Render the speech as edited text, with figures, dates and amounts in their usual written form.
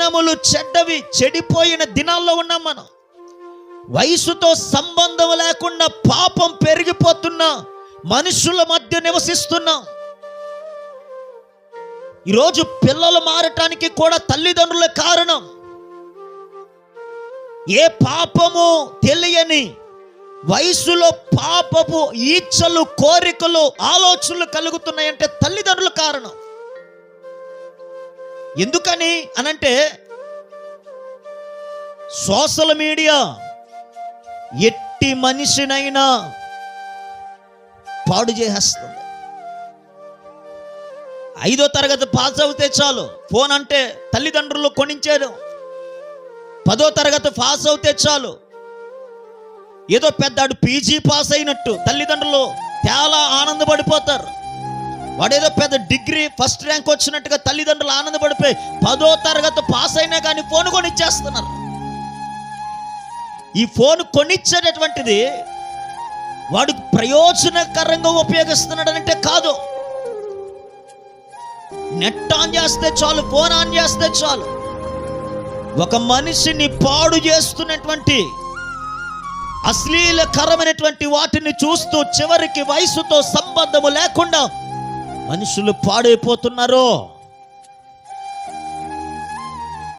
దినములు చెడ్డవి, చెడిపోయిన దినాల్లో ఉన్నాం మనం. వయసుతో సంబంధం లేకుండా పాపం పెరిగిపోతున్నా మనుషుల మధ్య నివసిస్తున్నాం. ఈరోజు పిల్లలు మారటానికి కూడా తల్లిదండ్రుల కారణం. ఏ పాపము తెలియని వయసులో పాపపు ఈచ్ఛలు, కోరికలు, ఆలోచనలు కలుగుతున్నాయంటే తల్లిదండ్రుల కారణం. ఎందుకని అనంటే సోషల్ మీడియా ఎట్టి మనిషినైనా పాడు చేసేస్తుంది. 5వ తరగతి పాస్ అవుతే చాలు ఫోన్ అంటే తల్లిదండ్రులు కొనించారు. 10వ తరగతి పాస్ అవుతే చాలు ఏదో పెద్దాడు పీజీ పాస్ అయినట్టు తల్లిదండ్రులు చాలా ఆనందపడిపోతారు. వాడేదో పెద్ద డిగ్రీ ఫస్ట్ ర్యాంక్ వచ్చినట్టుగా తల్లిదండ్రులు ఆనందపడిపోయి 10వ తరగతి పాస్ అయినా కానీ ఫోన్ కొనిచ్చేస్తున్నారు. ఈ ఫోన్ కొనిచ్చేటటువంటిది వాడు ప్రయోజనకరంగా ఉపయోగిస్తున్నాడనంటే కాదు. నెట్ ఆన్ చేస్తే చాలు, ఫోన్ ఆన్ చేస్తే చాలు, ఒక మనిషిని పాడు చేస్తున్నటువంటి అశ్లీలకరమైనటువంటి వాటిని చూస్తూ చివరికి వయసుతో సంబంధము లేకుండా మనుషులు పాడైపోతున్నారు.